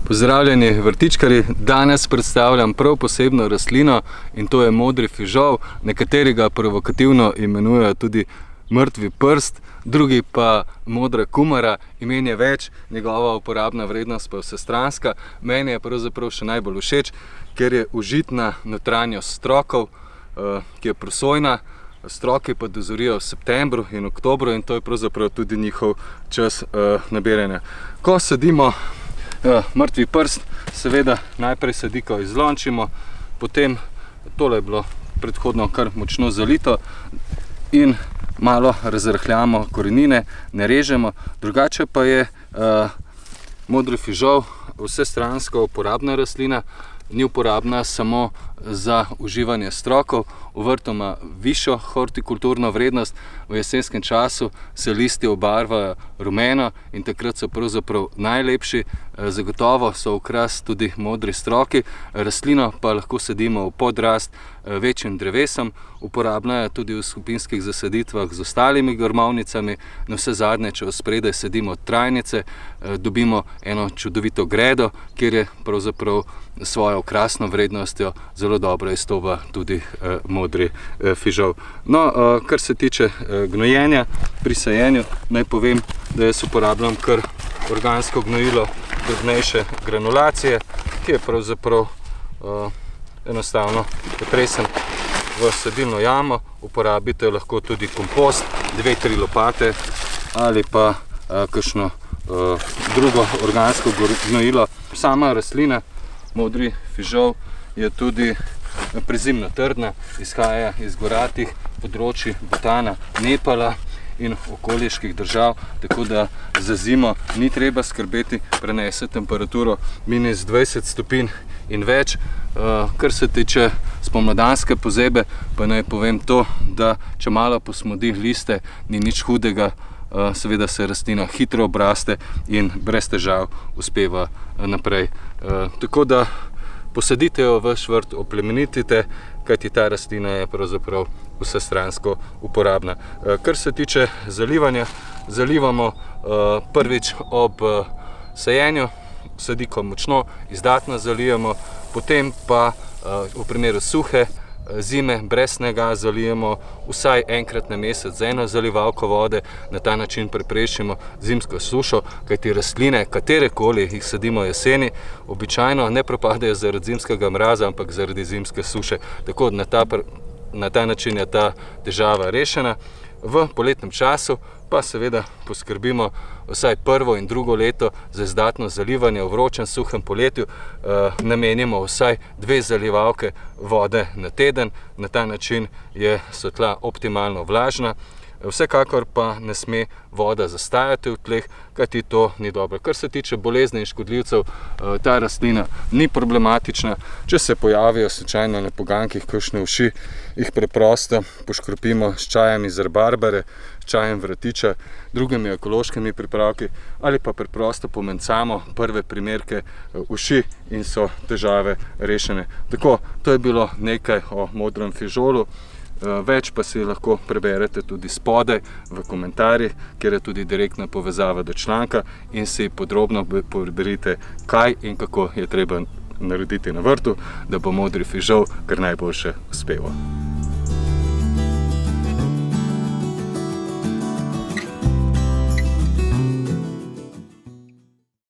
Pozdravljeni vrtičkarji, danes predstavljam prav posebno rastlino in to je modri fižol, nekateri ga provokativno imenujejo tudi mrtvi prst, drugi pa modra kumara, imen je več, njegova uporabna vrednost pa je vsestranska. Meni je pravzaprav še najbolj všeč, ker je užitna notranjost strokov, ki je prosojna. Stroki pa dozorijo v septembru in oktobru in to je pravzaprav tudi njihov čas nabiranja. Ko sadimo mrtvi prst, seveda najprej sadiko izlončimo, potem tole je bilo predhodno kar močno zalito in malo razrahljamo korenine, ne režemo. Drugače pa je modri fižol vsestransko uporabna rastlina, ni uporabna samo za uživanje strokov, v vrtu ima višjo hortikulturno vrednost, v jesenskem času se listi obarvajo rumeno in takrat so pravzaprav najlepši, zagotovo so okras tudi modri stroki, rastlino pa lahko sadimo v podrast večjim drevesom, uporabna je tudi v skupinskih zasaditvah z ostalimi grmovnicami, navsezadnje, če spredaj sadimo trajnice, dobimo eno čudovito gredo, kjer je pravzaprav svojo okrasno vrednostjo zelo dobro izstopa tudi modri fižol. No, kar se tiče gnojenja pri sajenju, naj povem, da jaz uporabljam kar organsko gnojilo drobnejše granulacije, ki je pravzaprav enostavno potresem v sadilno jamo. Uporabite lahko tudi kompost, 2-3 lopate ali pa kakšno drugo organsko gnojilo. Sama rastlina modri fižol je tudi prezimno trdna, izhaja iz goratih področij Butana, Nepala in okoliških držav, tako da za zimo ni treba skrbeti, prenese temperaturo minus 20 stopinj in več. Kar se tiče spomladanske pozebe, pa naj povem to, da če malo posmodi liste, ni nič hudega, seveda se rastlina hitro obraste in brez težav uspeva naprej. Tako da posadite jo v vaš vrt, oplemenitite, kajti ta rastlina je pravzaprav vsestransko uporabna. Kar se tiče zalivanja, zalivamo prvič ob sajenju, sadiko močno, izdatno zalijemo, potem pa v primeru suhe zime brez snega zalijemo vsaj enkrat na mesec z eno zalivalko vode, na ta način preprečimo zimsko sušo, kajti rastline, katerekoli jih sadimo jeseni, običajno ne propadajo zaradi zimskega mraza, ampak zaradi zimske suše. Tako na ta način je ta težava rešena. V poletnem času pa seveda poskrbimo vsaj prvo in drugo leto za izdatno zalivanje v vročem, suhem poletju. Namenimo vsaj 2 zalivalke vode na teden, na ta način so tla optimalno vlažna. Vsekakor pa ne sme voda zastajati v tleh, kajti to ni dobro. Kar se tiče bolezni in škodljivcev, ta rastlina ni problematična. Če se pojavijo slučajno na pogankih kakšne uši, jih preprosto poškropimo s čajem iz rabarbare, s čajem vratiča, drugimi ekološkimi pripravki ali pa preprosto pomencamo prve primerke uši in so težave rešene. Tako, to je bilo nekaj o modrem fižolu. Več pa si lahko preberete tudi spodaj v komentarjih, kjer je tudi direktna povezava do članka in si podrobno preberite, kaj in kako je treba narediti na vrtu, da bo modri fižol kar najboljše uspeval.